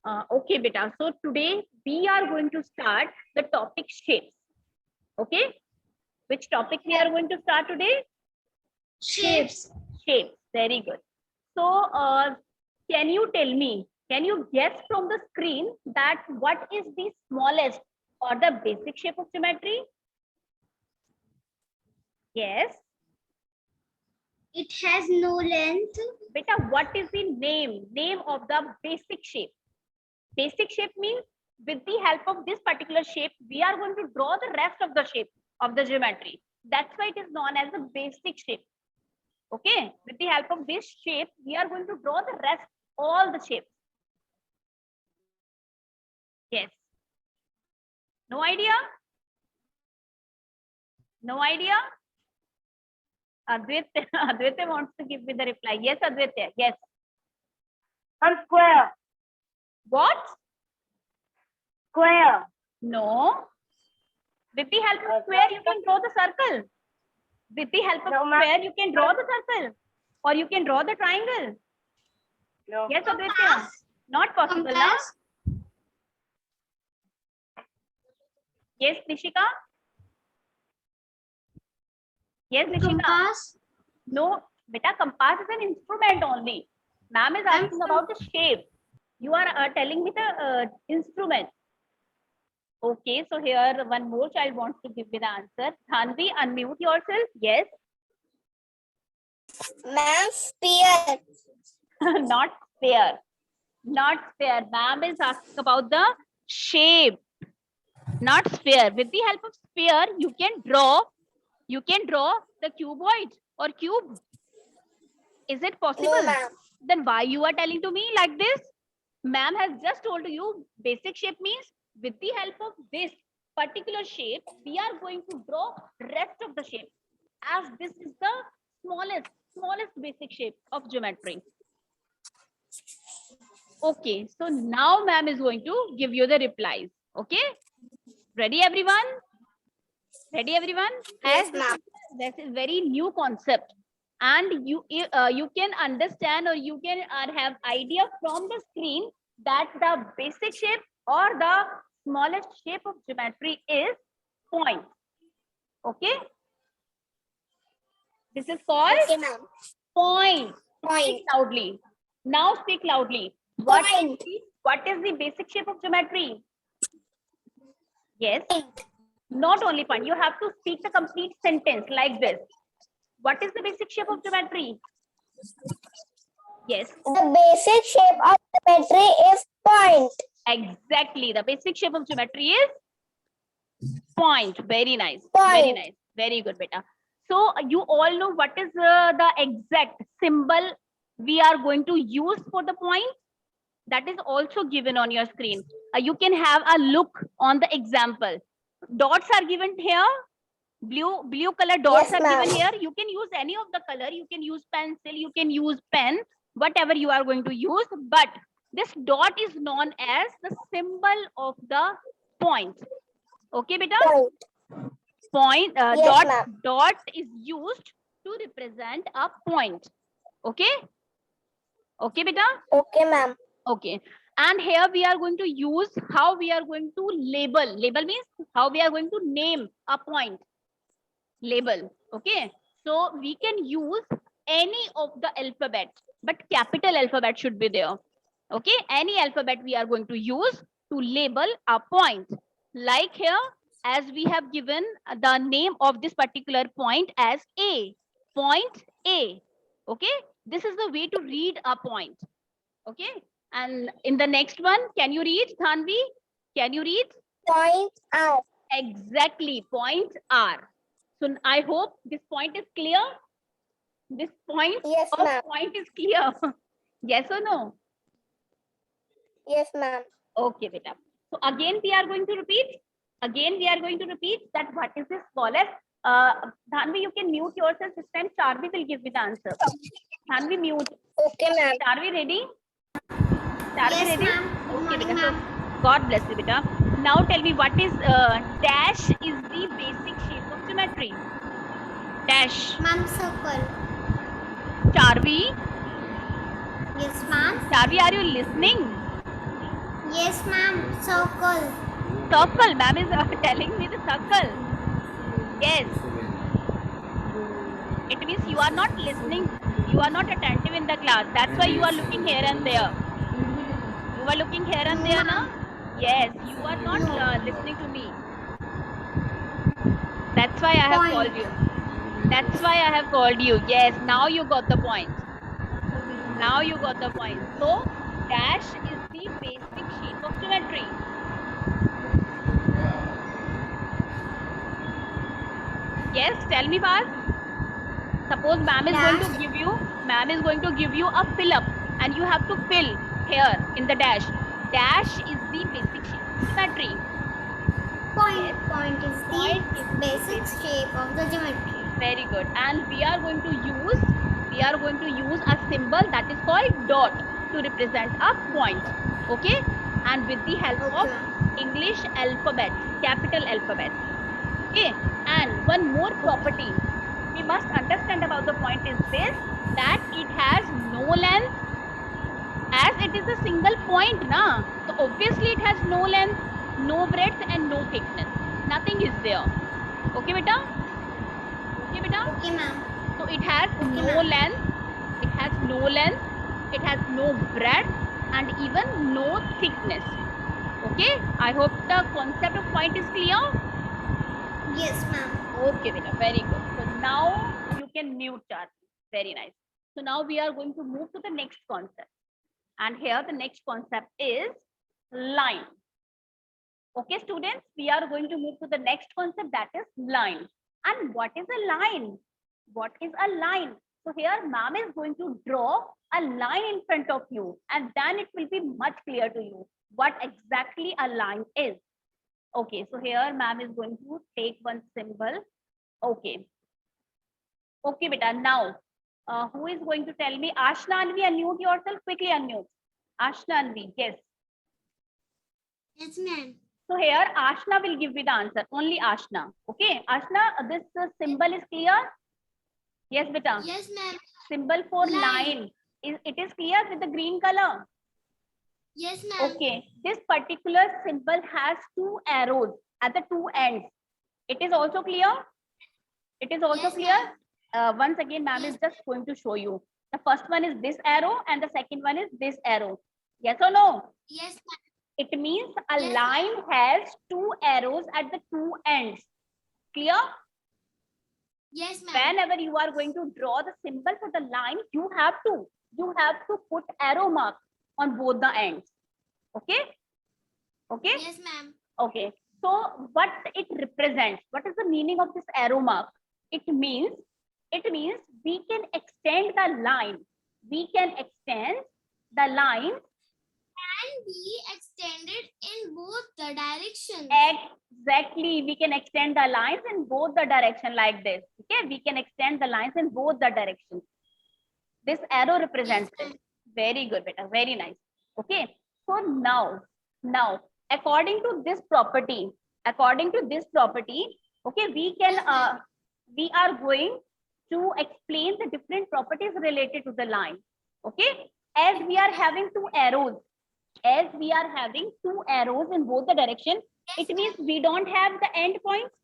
Okay, beta. So today we are going to start the topic shapes. Okay. Which topic we are going to start today? Shapes. Shapes. Very good. So, can you tell me? Can you guess from the screen that what is the smallest or the basic shape of geometry? Yes. It has no length. Beta, what is the name of the basic shape? Basic shape means with the help of this particular shape, we are going to draw the rest of the shape of the geometry. That's why it is known as the basic shape. Okay, with the help of this shape, we are going to draw the rest, all the shapes. Yes. No idea? No idea? Advitya, Advitya wants to give me the reply. Yes, Advitya. Yes. And square. What? Square. No. With the help of square, you can draw the circle. With the help of No, ma'am. square, you can draw the circle. Or you can draw the triangle. No. Yes, Advitya. Not possible, huh? Compass. Yes, Nishika. Yes, Nishika. Compass. No, beta, compass is an instrument only. Ma'am is asking about the shape. You are telling me the instrument. Okay, so here one more child wants to give me the answer. Dhanvi, unmute yourself. Yes. Ma'am, sphere. Not sphere. Not sphere. Ma'am is asking about the shape. Not sphere. With the help of sphere, you can draw the cuboid or cube. Is it possible? No, ma'am. Then why you are telling to me like this? Ma'am has just told you basic shape means with the help of this particular shape, we are going to draw rest of the shape as this is the smallest basic shape of geometry. Okay, so now ma'am is going to give you the replies. Okay, ready everyone? Ready everyone? Yes, As ma'am. this is very new concept and you can understand or you can have idea from the screen that the basic shape or the smallest shape of geometry is point. Okay, this is called Okay, ma'am. point. Point. Speak loudly. Now speak loudly. What Point. is the basic shape of geometry? Yes. Point. Not only point, you have to speak the complete sentence like this. What is the basic shape of geometry? Yes, The basic shape of geometry is point. exactly. The basic shape of geometry is point. Very nice. Point. Very nice. Very good, beta. So you all know what is the exact symbol we are going to use for the point. That is also given on your screen. You can have a look on the example. Dots are given here. Blue color dots Yes, are ma'am. given here. You can use any of the color. You can use pencil, you can use pen, whatever you are going to use. But this dot is known as the symbol of the point. Okay, beta? Point. Point, Yes, ma'am. dot is used to represent a point. Okay? Okay, beta? Okay, ma'am. Okay. And here we are going to use how we are going to label. Label means how we are going to name a point. Label. Okay. So we can use any of the alphabet, but capital alphabet should be there. Okay. Any alphabet we are going to use to label a point. Like here, as we have given the name of this particular point as A. Point A. Okay. This is the way to read a point. Okay. And in the next one, can you read, Dhanvi? Can you read? Point R. Exactly, point R. So I hope this point is clear. This point Yes, of ma'am. point is clear. Yes or no? Yes, ma'am. Okay, beta. So again, we are going to repeat. Again, we are going to repeat that what is the smallest. Dhanvi, you can mute yourself. This time, Charvi will give me the answer. Dhanvi, mute. Okay, ma'am. Charvi, ready? Charvi, Yes, ready? ma'am. Good Okay, morning, beta. So, ma'am. God bless you, beta. Now tell me what is dash is the basic shape of geometry. Dash. Ma'am, circle. Charvi, Yes, ma'am. Charvi, are you listening? Yes, ma'am. Circle. Circle. Ma'am is telling me the circle. Yes. It means you are not listening. You are not attentive in the class. That's why you are looking here and there. You are looking here and there, na? Yes. You are not listening to me. That's why I have called you. That's why I have called you. Yes. Now you got the point. Now you got the point. So dash is the basic shape of geometry. Yes, tell me fast. Suppose ma'am is going to give you a fill up and you have to fill here in the dash. Dash is the basic shape of geometry. Point. Point is the basic shape of the geometry. Very good. And we are going to use a symbol that is called dot to represent a point. Okay? And with the help of English alphabet, capital alphabet. Okay? And one more property we must understand about the point is this, that it has no length, as it is a single point, na? So obviously it has no length, no breadth and no thickness. Nothing is there. Okay, beta? Okay, beta? Okay, ma'am. So it has no length, it has no breadth and even no thickness. Okay? I hope the concept of point is clear. Yes, ma'am. Okay, beta, very good. So now you can mute chart. Very nice. So now we are going to move to the next concept. And here the next concept is line. Okay, students, we are going to move to the next concept, that is line. And what is a line? What is a line? So here ma'am is going to draw a line in front of you and then it will be much clear to you what exactly a line is. Okay, so here ma'am is going to take one symbol. Okay. Okay, beta. Now, who is going to tell me? Ashna Anvi, unmute yourself. Quickly unmute. Ashna Anvi, yes. Yes, ma'am. So here Ashna will give me the answer. Only Ashna. Okay, Ashna, this symbol is clear? Yes, beta. Yes, ma'am. Symbol for line. It is clear with the green color? Yes, ma'am. Okay, this particular symbol has two arrows at the two ends. It is also clear? It is also Yes, clear? ma'am. Once again, ma'am is just going to show you. The first one is this arrow and the second one is this arrow. Yes or no? Yes, ma'am. It means a Yes, line has two arrows at the two ends. Clear? Yes, ma'am. Whenever you are going to draw the symbol for the line, you have to put arrow mark on both the ends. Okay? Okay? Yes, ma'am. Okay. So what it represents? What is the meaning of this arrow mark? It means we can extend the line. We can extend the line. Can be extended in both the directions. Exactly. We can extend the lines in both the direction like this. Okay. We can extend the lines in both the directions. This arrow represents it. Very good, beta. Very nice. Okay. So now, according to this property, okay, we are going to explain the different properties related to the line. Okay. As we are having two arrows in both the direction, it means we don't have the end points.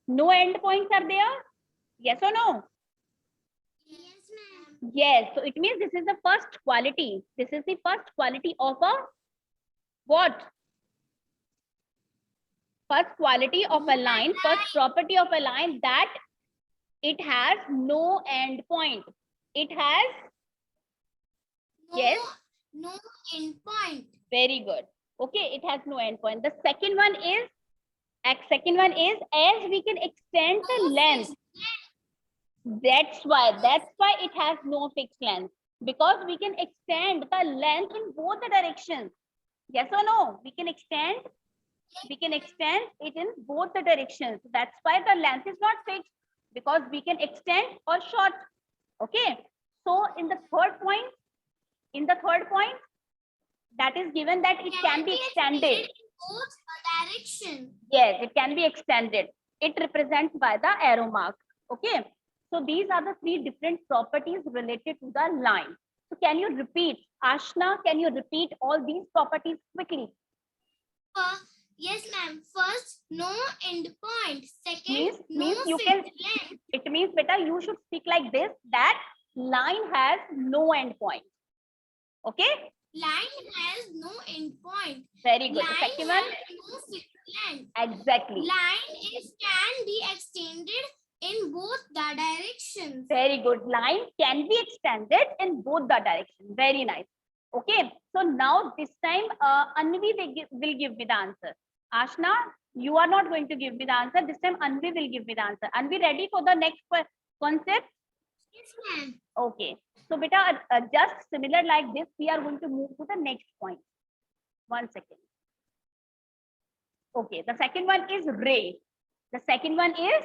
No end points are there. Yes or no? Yes, ma'am. Yes. So it means this is the first quality. This is the first quality of a what? First quality of a line, first property of a line, that it has no end point. It has yes. No end point. Very good. Okay, it has no end point. The second one is as we can extend the length. That's why it has no fixed length, because we can extend the length in both the directions. Yes or no? We can extend it in both the directions. That's why the length is not fixed, because we can extend or short. Okay. So in the third point, that is given that it can be extended. In both directions. Yes, it can be extended. It represents by the arrow mark. Okay. So these are the three different properties related to the line. So can you repeat, Ashna, can you repeat all these properties quickly? Yes, ma'am. First, no end point. Second, Means no you fixed can. length. It means, beta, you should speak like this. That line has no end point. Okay. Line has no end point. Very good. The Line second one. has no fixed length. Exactly. Line can be extended in both the directions. Very good. Line can be extended in both the directions. Very nice. Okay. So now this time, Anvi will give me the answer. Ashna, you are not going to give me the answer. This time, Anvi will give me the answer. Anvi, ready for the next concept? Yes, ma'am. Okay. So, beta, just similar like this, we are going to move to the next point. 1 second. Okay. The second one is ray. The second one is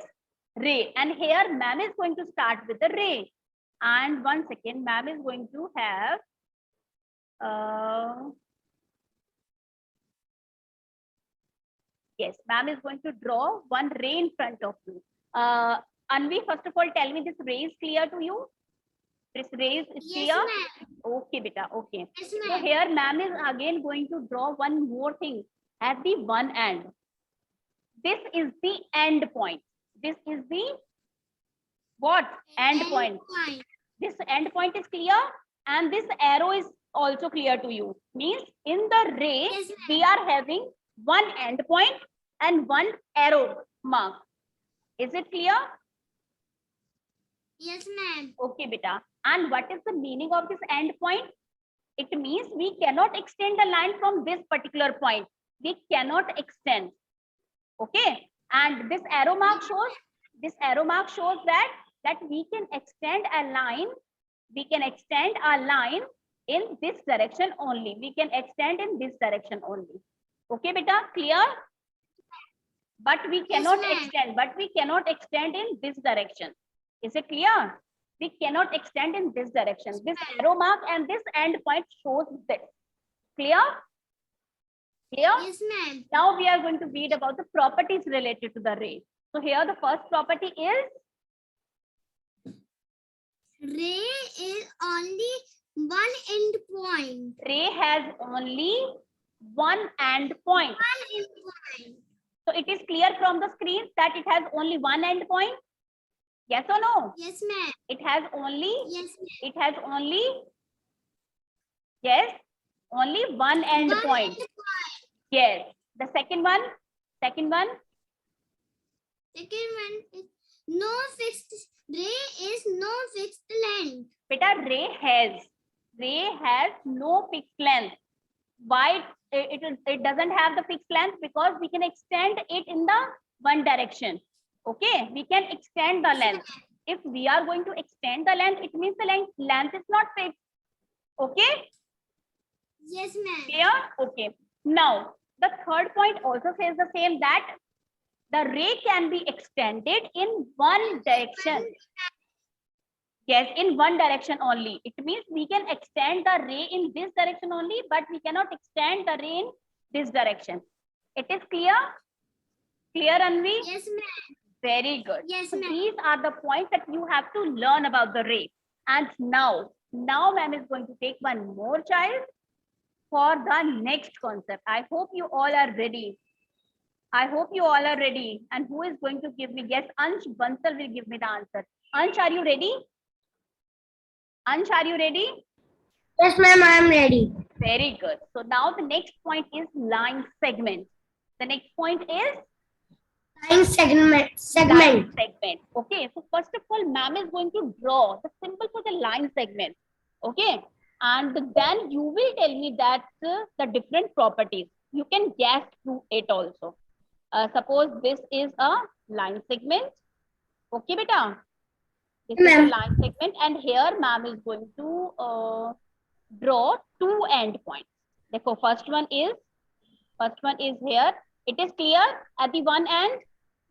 ray. And here, ma'am is going to start with the ray. And 1 second, ma'am is going to have yes, ma'am is going to draw one ray in front of you. Anvi, first of all, tell me this ray is clear to you? This ray is Yes, clear? ma'am. Okay, beta. Okay. Yes, So ma'am. here, ma'am is again going to draw one more thing at the one end. This is the end point. This is the what? End point. This end point is clear, and this arrow is also clear to you. Means in the ray, Yes, ma'am. we are having one end point and one arrow mark. Is it clear? Yes, ma'am. Okay, beta. And what is the meaning of this end point? It means we cannot extend the line from this particular point. We cannot extend. Okay. And this arrow mark shows that we can extend a line. We can extend a line in this direction only. We can extend in this direction only. Okay, beta, clear? But we cannot extend in this direction. Is it clear? We cannot extend in this direction. This arrow mark and this end point shows this. Clear? Clear? Yes, ma'am. Now we are going to read about the properties related to the ray. So here the first property is Ray is only one end point. ray has only one end point. One end point. So it is clear from the screen that it has only one end point. Yes or no? Yes, ma'am. It has only, Yes, ma'am. it has only, yes, only one end One point. end point. Yes. The second one Second one is no fixed. Ray is no fixed length. beta, ray has no fixed length. Why it doesn't have the fixed length? Because we can extend it in the one direction. Okay, we can extend the length. If we are going to extend the length, it means the length is not fixed. Okay, Yes, ma'am. clear? Okay. Now the third point also says the same, that the ray can be extended in one direction. Yes, in one direction only. It means we can extend the ray in this direction only, but we cannot extend the ray in this direction. It is clear? Clear, Anvi? Yes, ma'am. Very good. Yes, So ma'am. these are the points that you have to learn about the ray. And now ma'am is going to take one more child for the next concept. I hope you all are ready. I hope you all are ready. And who is going to give me? Yes, Ansh Bansal will give me the answer. Ansh, are you ready? Ansh, are you ready? Yes, ma'am. I am ready. Very good. So now the next point is line segment. The next point is Line segment. line segment. Okay. So first of all, ma'am is going to draw the symbol for the line segment. Okay. And then you will tell me that the different properties. You can guess through it also. Suppose this is a line segment. Okay, beta. This is a Ma'am. line segment, and here ma'am is going to draw two end points. Therefore, first one is here. It is clear at the one end,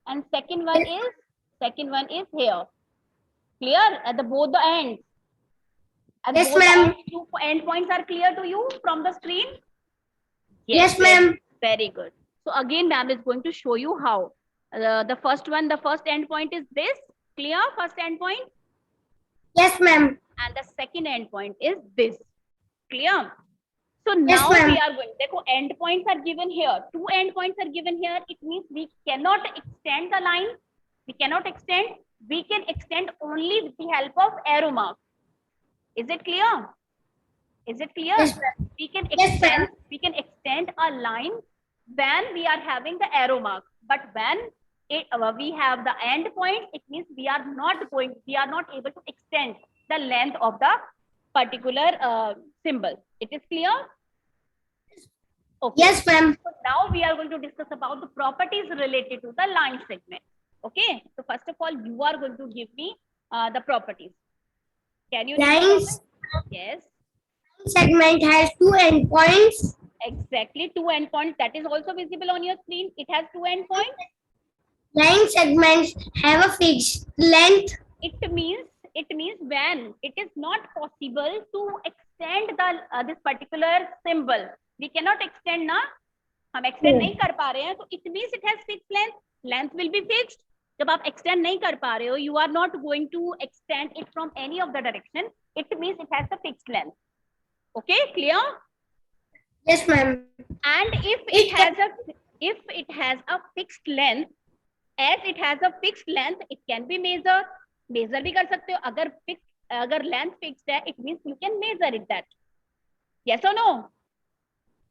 and second one is here. Clear at the both the ends. And Yes, both the ma'am. two end points are clear to you from the screen. Yes, ma'am. Very good. So again, ma'am is going to show you how. The first end point is this. Clear? First end point. Yes, ma'am. And the second end point is this. Clear? So Yes, now ma'am. we are going, देखो end points are given here, 2 end points are given here. It means we cannot extend the line. We cannot extend. We can extend only with the help of arrow mark. Is it clear? Is it clear? Yes, ma'am. We can Yes, ma'am. extend. We can extend a line when we are having the arrow mark. But when we have the end point, it means we are not able to extend the length of the particular symbol. It is clear? Okay. Yes, ma'am. So now we are going to discuss about the properties related to the line segment. Okay. So first of all, you are going to give me the properties. Can you? Lines Yes. segment has 2 endpoints. Exactly, 2 endpoints. That is also visible on your screen. It has 2 endpoints. Line segments have a fixed length. It means when it is not possible to extend the this particular symbol, we cannot extend ना, हम extend नहीं कर पा रहे हैं, तो it means it has fixed length. Length will be fixed. जब आप extend नहीं कर पा रहे हो, you are not going to extend it from any of the direction. It means it has a fixed length. Okay, clear? Yes, ma'am. And if it has a fixed length, as it has a fixed length, it can be measured. Measure भी कर सकते हो. अगर length fixed है, it means you can measure it that. Yes or no?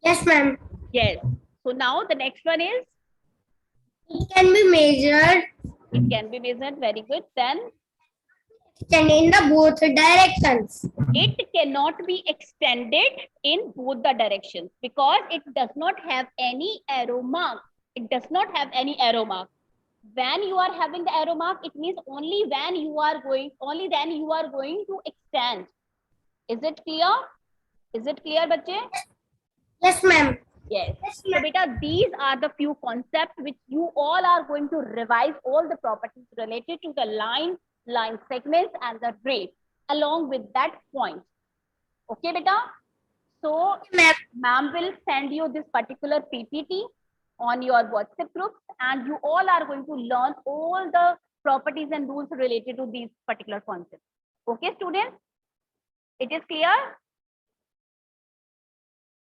Yes, ma'am. Yes. So now the next one is, It can be measured it can be measured. Very good. Then and in the both directions. it cannot be extended in both the directions because it does not have any arrow mark. It does not have any arrow mark. When you are having the arrow mark, it means only then you are going to extend. Is it clear? Is it clear, bache? Yes, ma'am. Yes. So beta, these are the few concepts which you all are going to revise, all the properties related to the line segments and the rate along with that point. Okay, beta? So ma'am will send you this particular PPT on your WhatsApp group, and you all are going to learn all the properties and rules related to these particular concepts. Okay, students? It is clear?